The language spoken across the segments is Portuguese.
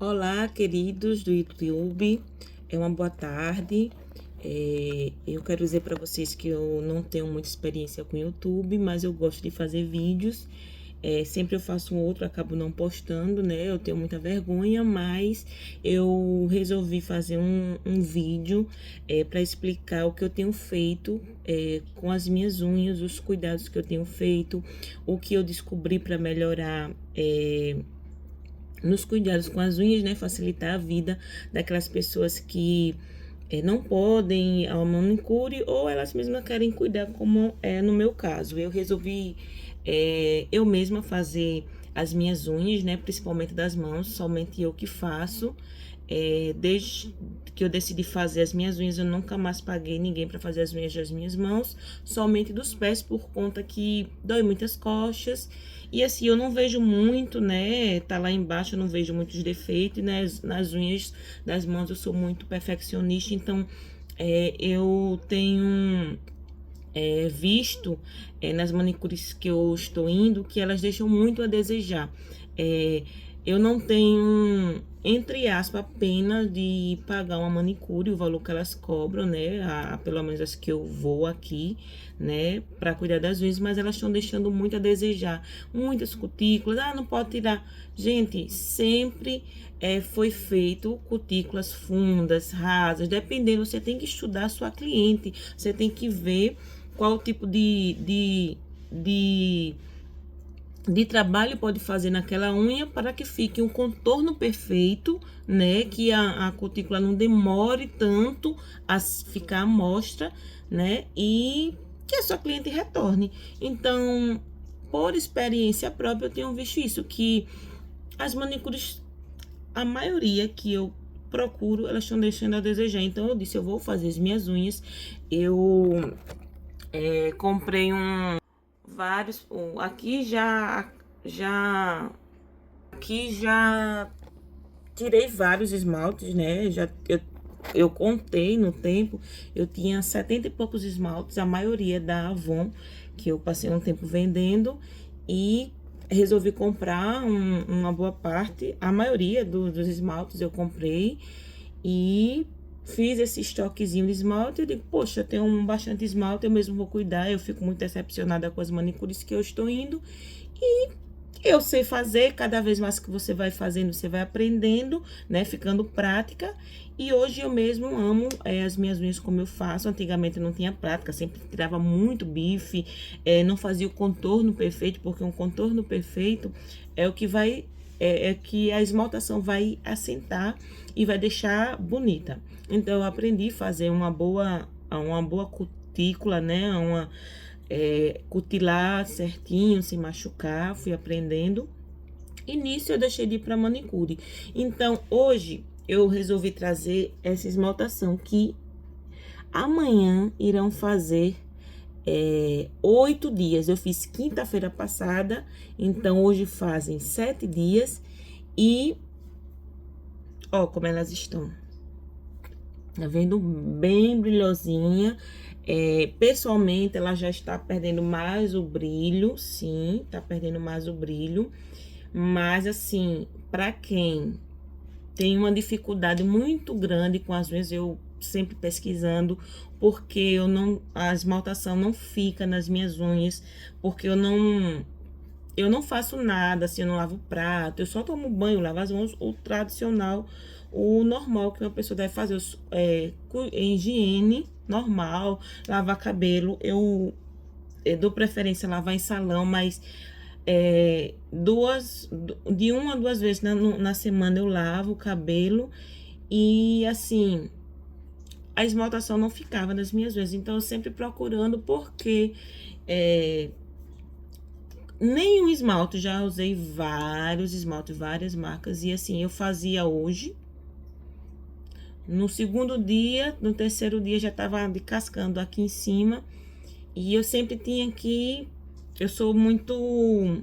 Olá, queridos do YouTube, uma boa tarde. Eu quero dizer para vocês que eu não tenho muita experiência com YouTube, mas eu gosto de fazer vídeos. Sempre eu faço um outro, acabo não postando, né? Eu tenho muita vergonha, mas eu resolvi fazer um vídeo para explicar o que eu tenho feito com as minhas unhas, os cuidados que eu tenho feito, o que eu descobri para melhorar. Nos cuidados com as unhas, né? Facilitar a vida daquelas pessoas que não podem ir ao manicure ou elas mesmas querem cuidar, como é no meu caso. Eu resolvi eu mesma fazer as minhas unhas, né? Principalmente das mãos, somente eu que faço. Desde que eu decidi fazer as minhas unhas, eu nunca mais paguei ninguém para fazer as unhas das minhas mãos, somente dos pés, por conta que dói muitas costas. E assim, eu não vejo muito, né? Tá lá embaixo, eu não vejo muitos defeitos, né? Nas unhas das mãos eu sou muito perfeccionista, então eu tenho visto nas manicures que eu estou indo que elas deixam muito a desejar. Eu não tenho, entre aspas, pena de pagar uma manicure, o valor que elas cobram, né? Pelo menos as que eu vou aqui, né? Para cuidar das unhas, mas elas estão deixando muito a desejar. Muitas cutículas, não pode tirar. Gente, sempre foi feito cutículas fundas, rasas, dependendo, você tem que estudar a sua cliente, você tem que ver qual tipo de trabalho pode fazer naquela unha para que fique um contorno perfeito, né? Que a cutícula não demore tanto a ficar à mostra, né? E que a sua cliente retorne. Então, por experiência própria, eu tenho visto isso, que as manicures, a maioria que eu procuro, elas estão deixando a desejar. Então, eu disse, eu vou fazer as minhas unhas. Eu comprei vários. Aqui já tirei vários esmaltes, né? Eu contei no tempo, eu tinha 70 e poucos esmaltes, a maioria da Avon, que eu passei um tempo vendendo, e resolvi comprar uma boa parte, a maioria dos esmaltes eu comprei e fiz esse estoquezinho de esmalte. Eu digo, poxa, eu tenho bastante esmalte, eu mesmo vou cuidar. Eu fico muito decepcionada com as manicures que eu estou indo. E eu sei fazer, cada vez mais que você vai fazendo, você vai aprendendo, né? Ficando prática. E hoje eu mesmo amo as minhas unhas como eu faço. Antigamente eu não tinha prática, sempre tirava muito bife, não fazia o contorno perfeito, porque um contorno perfeito é o que vai que a esmaltação vai assentar e vai deixar bonita. Então eu aprendi a fazer uma boa cutícula, né? Cutilar certinho, sem machucar, fui aprendendo. E nisso eu deixei de ir para manicure. Então hoje eu resolvi trazer essa esmaltação que amanhã irão fazer 8 dias. Eu fiz quinta-feira passada, então hoje fazem 7 dias. E ó, como elas estão. Tá vendo? Bem brilhosinha. Pessoalmente, ela já está perdendo mais o brilho, sim, tá perdendo mais o brilho. Mas, assim, pra quem tem uma dificuldade muito grande com as unhas, eu sempre pesquisando, porque a esmaltação não fica nas minhas unhas, porque eu não faço nada, assim, eu não lavo o prato, eu só tomo banho, lavo as mãos, o tradicional, o normal que uma pessoa deve fazer, higiene normal, lavar cabelo, eu dou preferência a lavar em salão, mas de 1 a 2 vezes na semana eu lavo o cabelo, e assim, a esmaltação não ficava nas minhas unhas, então eu sempre procurando, porque nenhum esmalte, já usei vários esmaltes, várias marcas, e assim, eu fazia hoje, no segundo dia, no terceiro dia já tava descascando aqui em cima, e eu sempre tinha que, eu sou muito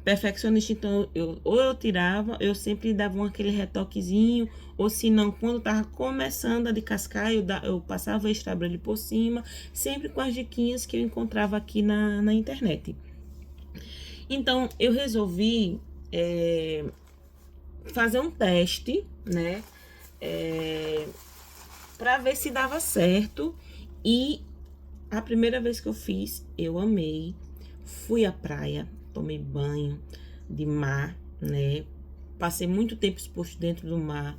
perfeccionista, então ou eu tirava, eu sempre dava aquele retoquezinho, ou se não, quando tava começando a descascar, eu passava extra brilho por cima, sempre com as diquinhas que eu encontrava aqui na internet. Então, eu resolvi fazer um teste, né? Pra ver se dava certo. E a primeira vez que eu fiz, eu amei. Fui à praia, tomei banho de mar, né? Passei muito tempo exposto dentro do mar.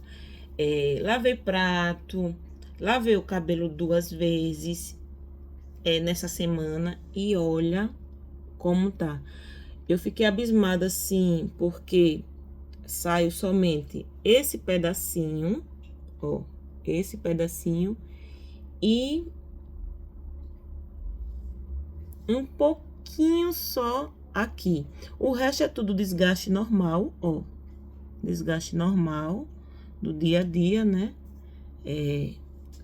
Lavei prato, lavei o cabelo 2 vezes nessa semana. E olha como tá. Eu fiquei abismada assim, porque saiu somente esse pedacinho, ó, esse pedacinho e um pouquinho só aqui. O resto é tudo desgaste normal, ó, desgaste normal do dia a dia, né?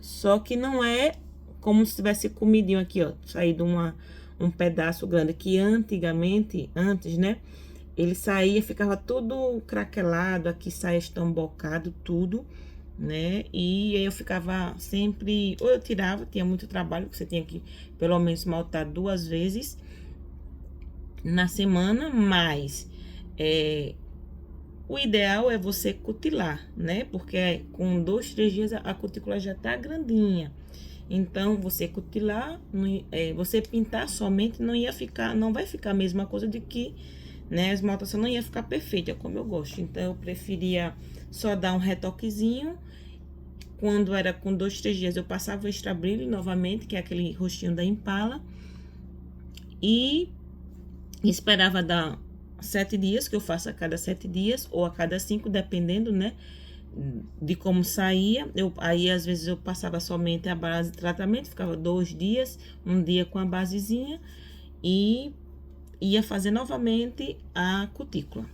Só que não é como se tivesse comidinho aqui, ó, saído um pedaço grande, que antes, né? Ele saía, ficava tudo craquelado, aqui saia estambocado, tudo, né? E aí eu ficava sempre, ou eu tirava, tinha muito trabalho, porque você tinha que pelo menos esmaltar 2 vezes na semana, mas o ideal é você cutilar, né? Porque com 2, 3 dias a cutícula já tá grandinha. Então, você cutilar, você pintar somente não vai ficar a mesma coisa de que, né, a esmaltação não ia ficar perfeita, como eu gosto. Então, eu preferia só dar um retoquezinho. Quando era com 2, 3 dias, eu passava o extra brilho novamente, que é aquele rostinho da Impala. E esperava dar 7 dias, que eu faço a cada 7 dias, ou a cada 5, dependendo, né, de como saía. Aí, às vezes, eu passava somente a base de tratamento, ficava 2 dias, um dia com a basezinha, e ia fazer novamente a cutícula.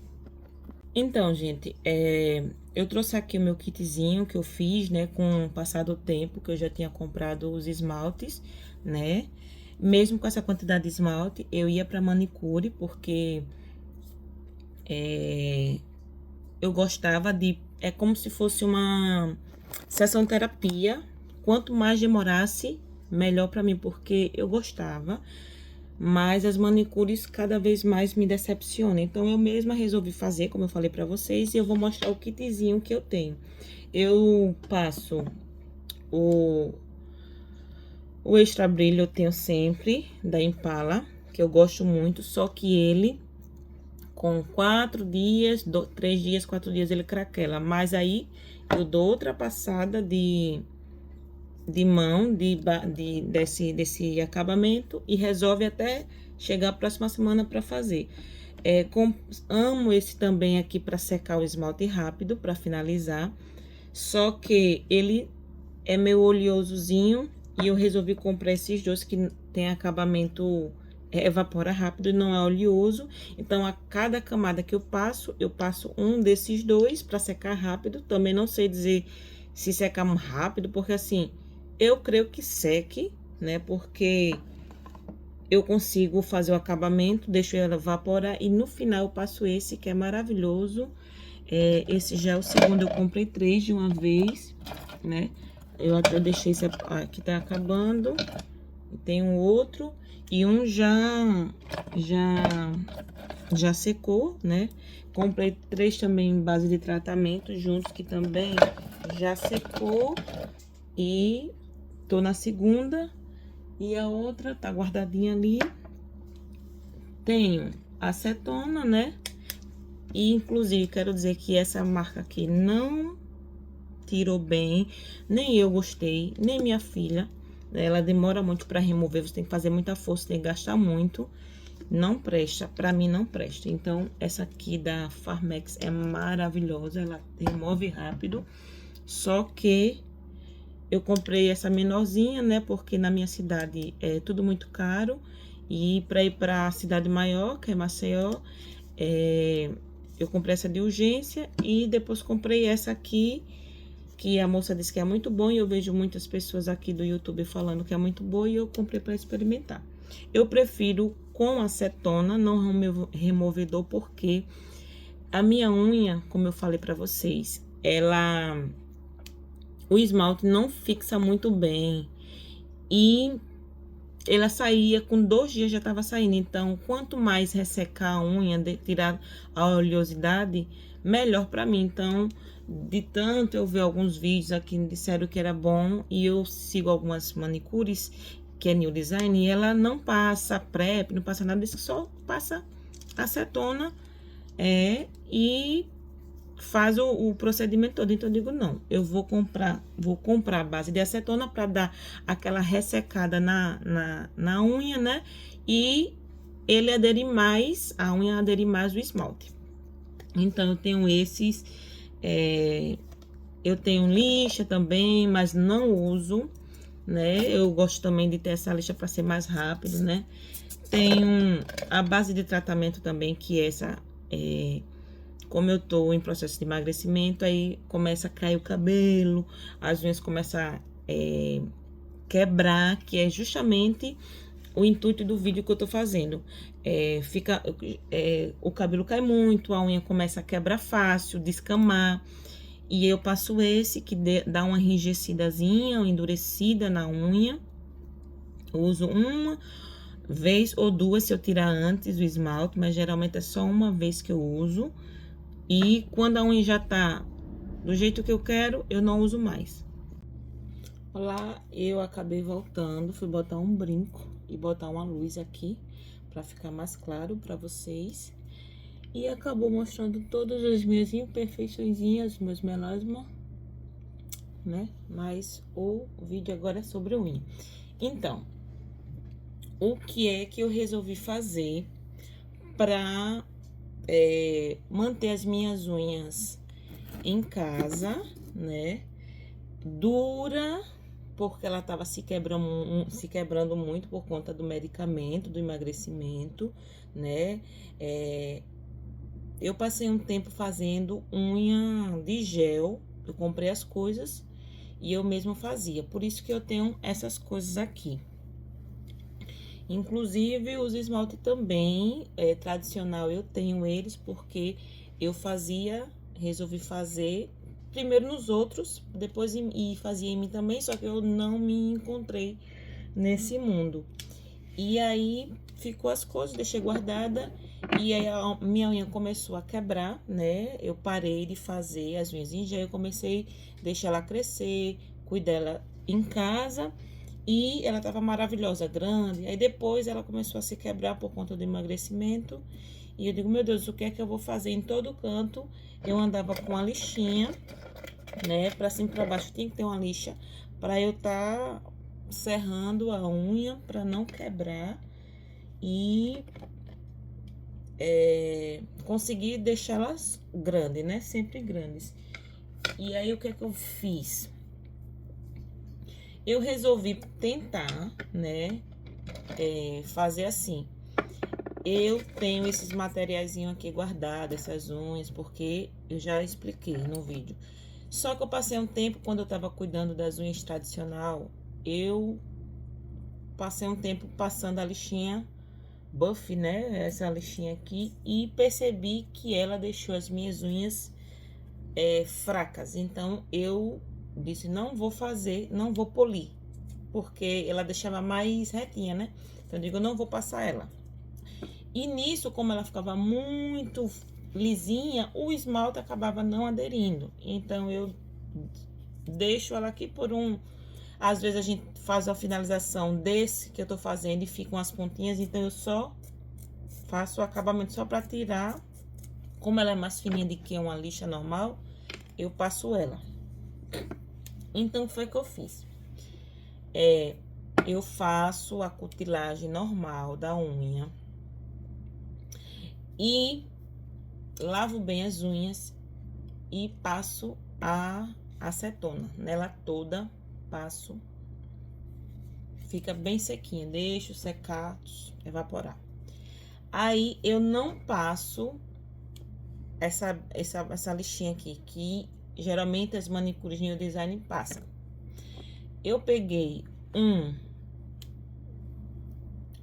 Então, gente, eu trouxe aqui o meu kitzinho que eu fiz, né, com o passar do tempo, que eu já tinha comprado os esmaltes, né? Mesmo com essa quantidade de esmalte, eu ia pra manicure, porque eu gostava de... É como se fosse uma sessão terapia. Quanto mais demorasse, melhor pra mim, porque eu gostava. Mas as manicures cada vez mais me decepcionam. Então, eu mesma resolvi fazer, como eu falei pra vocês. E eu vou mostrar o kitzinho que eu tenho. Eu passo o extra brilho, eu tenho sempre, da Impala, que eu gosto muito. Só que ele, com 4 dias, 3 dias, 4 dias, ele craquela. Mas aí, eu dou outra passada de mão desse acabamento e resolve até chegar a próxima semana para fazer. Amo esse também aqui para secar o esmalte rápido, para finalizar. Só que ele é meio oleosozinho e eu resolvi comprar esses dois que tem acabamento, evapora rápido e não é oleoso. Então, a cada camada que eu passo um desses dois para secar rápido. Também não sei dizer se secar rápido, porque assim, eu creio que seque, né? Porque eu consigo fazer o acabamento, deixo ela evaporar e no final eu passo esse que é maravilhoso. Esse já é o segundo, eu comprei 3 de uma vez, né? Eu até deixei esse aqui, tá acabando. Tem um outro e um já secou, né? Comprei 3 também em base de tratamento juntos, que também já secou. E tô na segunda e a outra tá guardadinha ali. Tenho acetona, né? E inclusive quero dizer que essa marca aqui não tirou bem, nem eu gostei, nem minha filha. Ela demora muito para remover, você tem que fazer muita força, tem que gastar muito. Não presta, para mim não presta. Então, essa aqui da Farmex é maravilhosa, ela remove rápido. Só que eu comprei essa menorzinha, né? Porque na minha cidade é tudo muito caro. E para ir para a cidade maior, que é Maceió, eu comprei essa de urgência. E depois comprei essa aqui, que a moça disse que é muito bom. E eu vejo muitas pessoas aqui do YouTube falando que é muito boa. E eu comprei para experimentar. Eu prefiro com acetona, não removedor, porque a minha unha, como eu falei para vocês, o esmalte não fixa muito bem. E ela saía, com 2 dias já tava saindo. Então, quanto mais ressecar a unha, tirar a oleosidade, melhor pra mim. Então, de tanto eu ver alguns vídeos aqui, disseram que era bom, e eu sigo algumas manicures, que é New Design, e ela não passa PrEP, não passa nada disso, só passa acetona, e faz o procedimento todo. Então, eu digo, não, eu vou comprar a base de acetona para dar aquela ressecada na unha, né? E ele aderir mais, a unha aderir mais o esmalte. Então, eu tenho esses, eu tenho lixa também, mas não uso, né? Eu gosto também de ter essa lixa para ser mais rápido, né? Tenho a base de tratamento também, que essa como eu tô em processo de emagrecimento, aí começa a cair o cabelo, as unhas começam a quebrar, que é justamente o intuito do vídeo que eu tô fazendo. O cabelo cai muito, a unha começa a quebrar fácil, descamar. E eu passo esse, que dá uma enrijecidazinha, uma endurecida na unha. Eu uso uma vez ou 2 se eu tirar antes o esmalte, mas geralmente é só uma vez que eu uso. E quando a unha já tá do jeito que eu quero, eu não uso mais. Lá eu acabei voltando, fui botar um brinco e botar uma luz aqui, pra ficar mais claro pra vocês. E acabou mostrando todas as minhas imperfeiçõezinhas, meus melasma, né? Mas o vídeo agora é sobre a unha. Então, o que é que eu resolvi fazer pra manter as minhas unhas em casa, né? Dura, porque ela tava se quebrando muito por conta do medicamento, do emagrecimento, né? Eu passei um tempo fazendo unha de gel, eu comprei as coisas e eu mesma fazia, por isso que eu tenho essas coisas aqui. Inclusive, os esmalte também, tradicional, eu tenho eles, porque eu resolvi fazer primeiro nos outros, depois e fazia em mim também, só que eu não me encontrei nesse mundo. E aí, ficou as coisas, deixei guardada, e aí a minha unha começou a quebrar, né? Eu parei de fazer as unhas em gel, eu comecei a deixar ela crescer, cuidar dela em casa. E ela tava maravilhosa, grande. Aí depois ela começou a se quebrar por conta do emagrecimento. E eu digo, meu Deus, o que é que eu vou fazer? Em todo canto eu andava com a lixinha, né? Pra cima e pra baixo tinha que ter uma lixa pra eu tá serrando a unha pra não quebrar. E conseguir deixá-las grandes, né? Sempre grandes. E aí o que é que eu fiz? Eu resolvi tentar, né, fazer assim. Eu tenho esses materiaizinhos aqui guardados, essas unhas, porque eu já expliquei no vídeo. Só que eu passei um tempo, quando eu tava cuidando das unhas tradicional, eu passei um tempo passando a lixinha Buff, né, essa lixinha aqui, e percebi que ela deixou as minhas unhas fracas. Então, eu disse, não vou fazer, não vou polir, porque ela deixava mais retinha, né? Então, eu digo, não vou passar ela. E nisso, como ela ficava muito lisinha, o esmalte acabava não aderindo. Então, eu deixo ela aqui por Às vezes, a gente faz a finalização desse que eu tô fazendo e ficam as pontinhas, então eu só faço o acabamento só pra tirar. Como ela é mais fininha do que uma lixa normal, eu passo ela. Então, foi o que eu fiz. Eu faço a cutilagem normal da unha. E lavo bem as unhas e passo a acetona. Nela toda, passo. Fica bem sequinha, deixo secar, evaporar. Aí, eu não passo essa lixinha aqui, que geralmente as manicures New Design passam. Eu peguei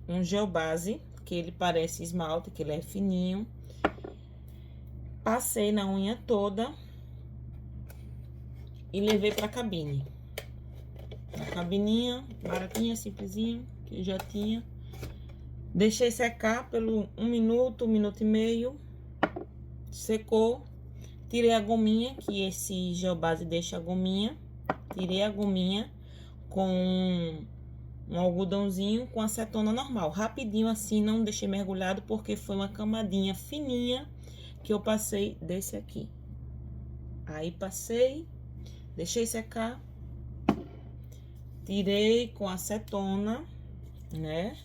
um gel base, que ele parece esmalte, que ele é fininho. Passei na unha toda e levei pra cabine. A cabininha, baratinha, simplesinha, que eu já tinha. Deixei secar pelo 1 minuto, 1 minuto e meio. Secou. Tirei a gominha, que esse gel base deixa a gominha. Tirei a gominha com um algodãozinho com acetona normal. Rapidinho assim, não deixei mergulhado, porque foi uma camadinha fininha que eu passei desse aqui. Aí passei, deixei secar. Tirei com acetona, né?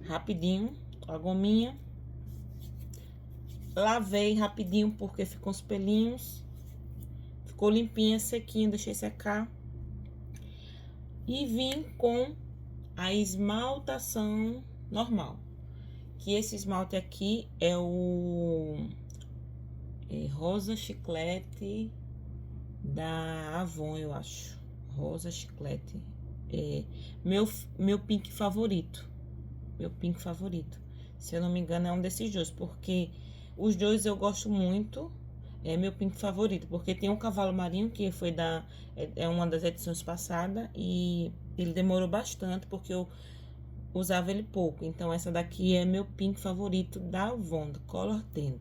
Rapidinho, a gominha. Lavei rapidinho, porque ficou os pelinhos. Ficou limpinha, sequinha, deixei secar. E vim com a esmaltação normal. Que esse esmalte aqui é o Rosa Chiclete da Avon, eu acho. Rosa Chiclete. É meu pink favorito. Meu pink favorito. Se eu não me engano, é um desses dois, porque os dois eu gosto muito. É meu pink favorito, porque tem um cavalo marinho que foi uma das edições passadas e ele demorou bastante, porque eu usava ele pouco. Então, essa daqui é meu pink favorito da Avon, do Color Ten.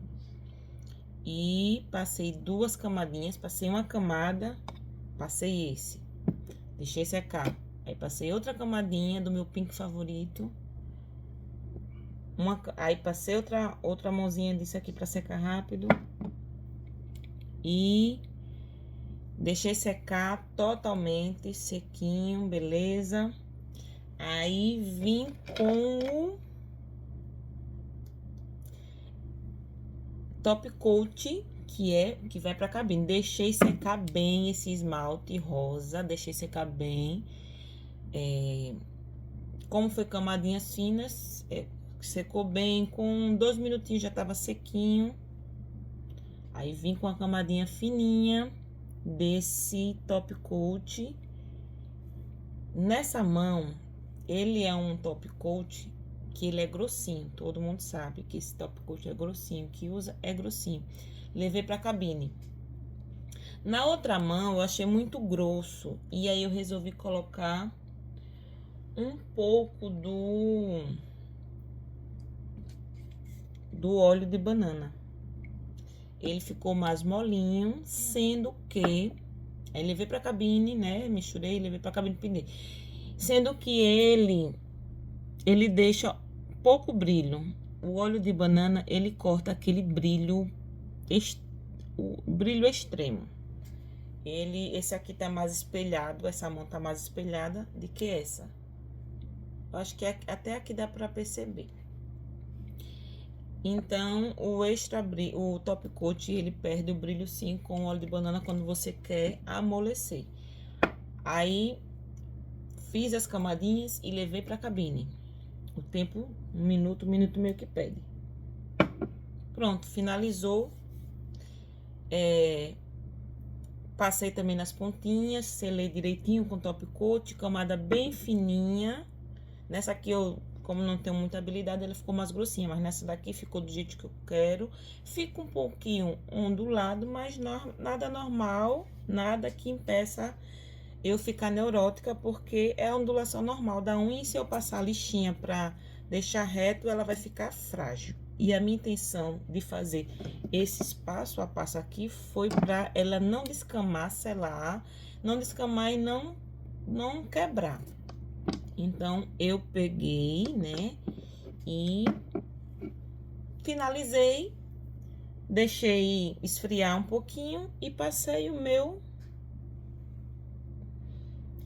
E passei 2 camadinhas, passei uma camada, passei esse, deixei secar. Aí, passei outra camadinha do meu pink favorito. Aí, passei outra mãozinha disso aqui pra secar rápido. E deixei secar totalmente, sequinho, beleza? Aí, vim com o Top Coat, que vai pra cabine. Deixei secar bem esse esmalte rosa, deixei secar bem. Como foi camadinhas finas, secou bem, com 2 minutinhos já tava sequinho. Aí, vim com a camadinha fininha desse Top Coat. Nessa mão, ele é um Top Coat que ele é grossinho. Todo mundo sabe que esse Top Coat é grossinho, que usa é grossinho. Levei pra cabine. Na outra mão, eu achei muito grosso. E aí, eu resolvi colocar um pouco do óleo de banana. Ele ficou mais molinho, sendo que... Aí, levei pra cabine, né? Misturei, levei pra cabine, pendei. Sendo que ele deixa pouco brilho. O óleo de banana, ele corta aquele brilho, o brilho extremo. Esse aqui tá mais espelhado, essa mão tá mais espelhada do que essa. Eu acho que até aqui dá pra perceber. Então, o Top Coat, ele perde o brilho sim com o óleo de banana quando você quer amolecer. Aí, fiz as camadinhas e levei pra cabine. O tempo, 1 minuto, 1 minuto e meio que pede. Pronto, finalizou. Passei também nas pontinhas, selei direitinho com Top Coat, camada bem fininha. Nessa aqui como não tenho muita habilidade, ela ficou mais grossinha, mas nessa daqui ficou do jeito que eu quero. Fica um pouquinho ondulado, mas nada normal, nada que impeça eu ficar neurótica, porque é a ondulação normal da unha, e se eu passar lixinha pra deixar reto, ela vai ficar frágil. E a minha intenção de fazer esse passo a passo aqui foi pra ela não descamar, selar, não descamar e não quebrar. Então, eu peguei, né, e finalizei, deixei esfriar um pouquinho e passei o meu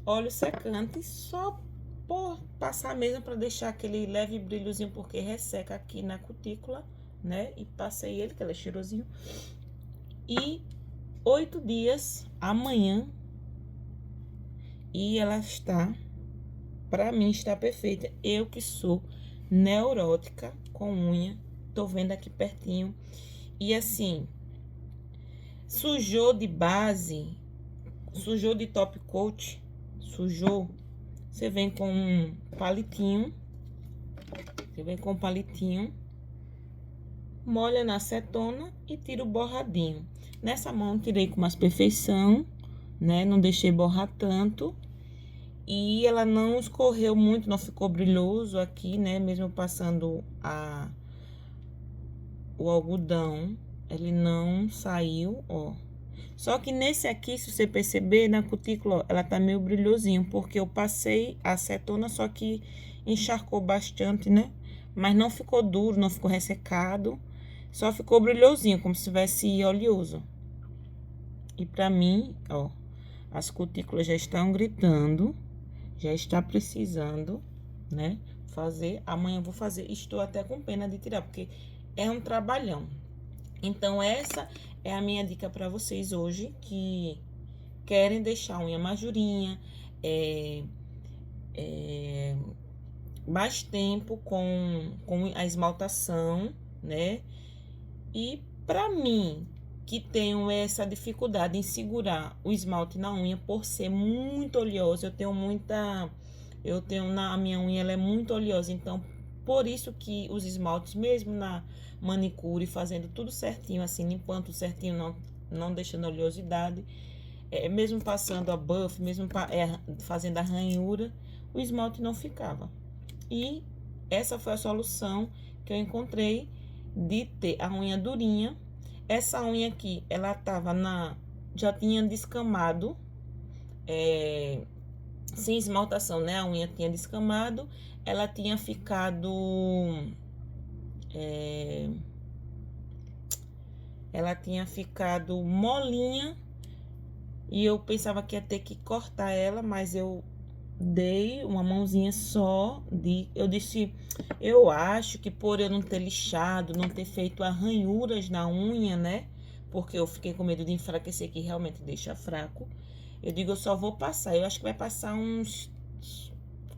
óleo secante, só por passar mesmo para deixar aquele leve brilhozinho, porque resseca aqui na cutícula, né? E passei ele, que ele é cheirosinho. E 8 dias amanhã, e ela está, pra mim, está perfeita. Eu que sou neurótica com unha, tô vendo aqui pertinho. E assim, sujou de base, sujou de Top Coat, sujou, você vem com um palitinho, molha na acetona e tira o borradinho. Nessa mão, tirei com mais perfeição, né? Não deixei borrar tanto. e ela não escorreu muito, não ficou brilhoso aqui, né? Mesmo passando o algodão, ele não saiu, ó. Só que nesse aqui, se você perceber, na cutícula, ó, ela tá meio brilhosinho, porque eu passei a acetona, só que encharcou bastante, né? Mas não ficou duro, não ficou ressecado, só ficou brilhosinho, como se tivesse oleoso. E pra mim, ó, as cutículas já estão gritando, já está precisando, né, fazer. Amanhã eu vou fazer, estou até com pena de tirar, porque é um trabalhão. Então, essa é a minha dica para vocês hoje, que querem deixar a unha mais durinha, mais tempo com a esmaltação, né? E para mim, que tenho essa dificuldade em segurar o esmalte na unha, por ser muito oleosa, a minha unha ela é muito oleosa, então por isso que os esmaltes, mesmo na manicure, fazendo tudo certinho, assim, limpando tudo certinho, não deixando oleosidade, mesmo passando a buff, mesmo fazendo a ranhura, o esmalte não ficava. E essa foi a solução que eu encontrei de ter a unha durinha. Essa unha aqui, ela já tinha descamado, sem esmaltação, né? A unha tinha descamado, ela tinha ficado, molinha, e eu pensava que ia ter que cortar ela, mas eu dei uma mãozinha só eu disse, eu acho que por eu não ter lixado, não ter feito arranhuras na unha, né? Porque eu fiquei com medo de enfraquecer, que realmente deixa fraco. Eu digo, eu só vou passar. Eu acho que vai passar uns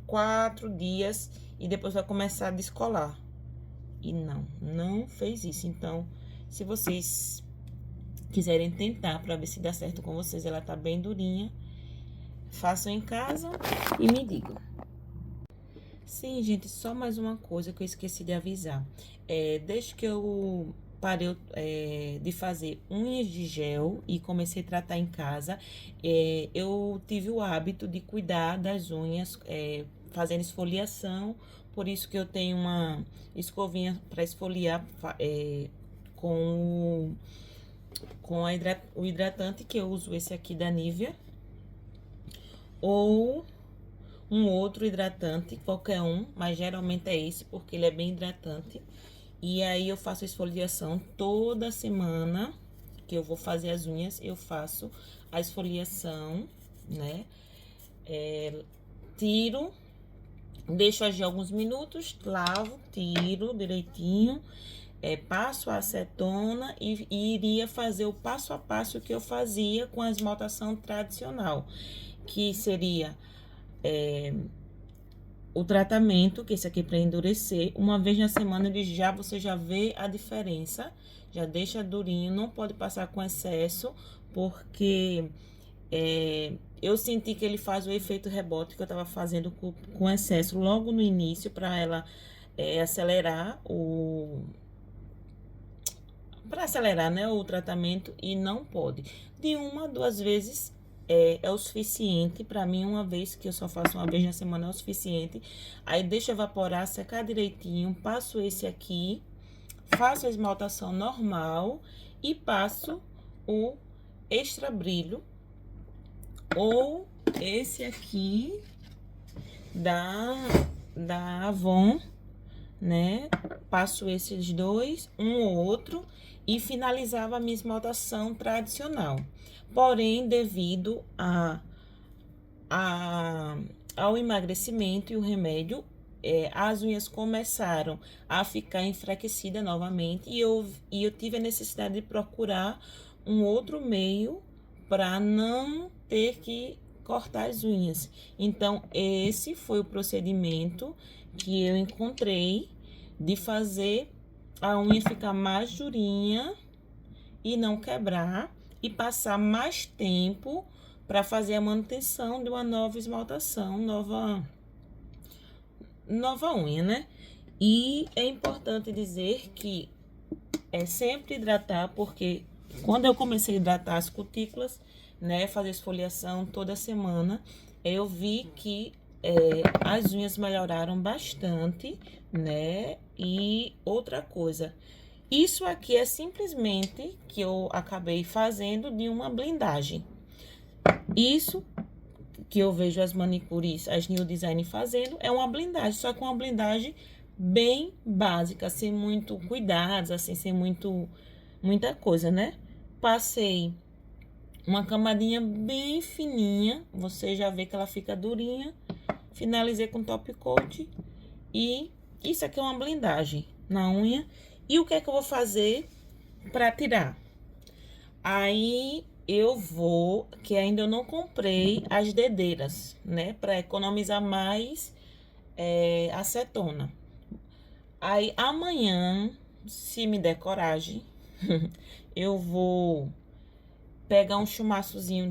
4 dias e depois vai começar a descolar. E não fez isso. Então, se vocês quiserem tentar para ver se dá certo com vocês, ela tá bem durinha, façam em casa e me digam. Sim, gente, só mais uma coisa que eu esqueci de avisar. Desde que eu parei de fazer unhas de gel e comecei a tratar em casa, eu tive o hábito de cuidar das unhas, fazendo esfoliação. Por isso que eu tenho uma escovinha para esfoliar com o hidratante, que eu uso esse aqui da Nivea, ou um outro hidratante, qualquer um, mas geralmente é esse, porque ele é bem hidratante. E aí eu faço a esfoliação toda semana que eu vou fazer as unhas, eu faço a esfoliação, né? Tiro, deixo agir alguns minutos, lavo, tiro direitinho, passo a acetona e iria fazer o passo a passo que eu fazia com a esmaltação tradicional, que seria o tratamento, que esse aqui é para endurecer, uma vez na semana você já vê a diferença, já deixa durinho, não pode passar com excesso, porque eu senti que ele faz o efeito rebote que eu tava fazendo com excesso logo no início, para ela acelerar né, o tratamento, e não pode. De 1 a 2 vezes é o suficiente. Para mim, uma vez, que eu só faço uma vez na semana, é o suficiente. Aí deixo evaporar, secar direitinho, passo esse aqui, faço a esmaltação normal e passo o extra brilho, ou esse aqui da Avon, né? Passo esses dois, um ou outro, e finalizava a minha esmaltação tradicional. Porém, devido ao emagrecimento e o remédio, as unhas começaram a ficar enfraquecidas novamente, e eu tive a necessidade de procurar um outro meio para não ter que cortar as unhas. Então, esse foi o procedimento que eu encontrei de fazer a unha ficar mais durinha e não quebrar, e passar mais tempo para fazer a manutenção de uma nova esmaltação, nova unha, né? E é importante dizer que sempre hidratar, porque quando eu comecei a hidratar as cutículas, né, fazer esfoliação toda semana, eu vi que as unhas melhoraram bastante, né? E outra coisa, isso aqui é simplesmente que eu acabei fazendo de uma blindagem. Isso que eu vejo as manicures, as New Design fazendo, é uma blindagem, só que uma blindagem bem básica, sem muito cuidados, assim, sem muita coisa, né? Passei uma camadinha bem fininha, você já vê que ela fica durinha. Finalizei com top coat e isso aqui é uma blindagem na unha. E o que é que eu vou fazer para tirar? Aí eu vou, que ainda eu não comprei as dedeiras, né? Para economizar mais acetona. Aí amanhã, se me der coragem, eu vou pegar um chumaçozinho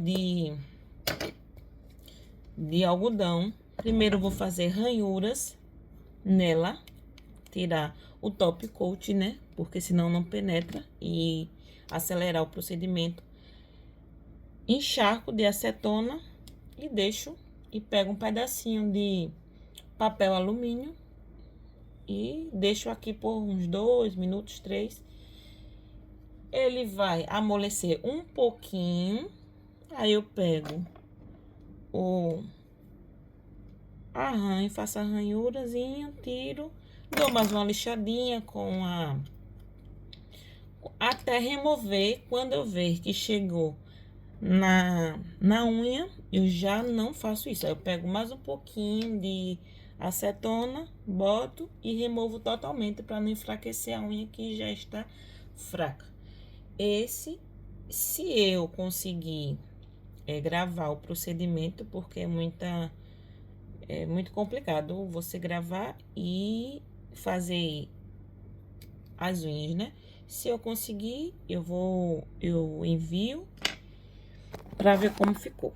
de algodão. Primeiro eu vou fazer ranhuras nela, tirar o top coat, né? Porque senão não penetra e acelerar o procedimento. Encharco de acetona e deixo e pego um pedacinho de papel alumínio e deixo aqui por uns 2 minutos, 3. Ele vai amolecer um pouquinho. Aí eu pego o arranho, faço a ranhurazinha, tiro, dou mais uma lixadinha com até remover. Quando eu ver que chegou na unha, eu já não faço isso. Aí eu pego mais um pouquinho de acetona, boto e removo totalmente para não enfraquecer a unha que já está fraca. Se eu conseguir gravar o procedimento, porque é muito complicado você gravar e fazer as unhas, né? Se eu conseguir, eu envio para ver como ficou.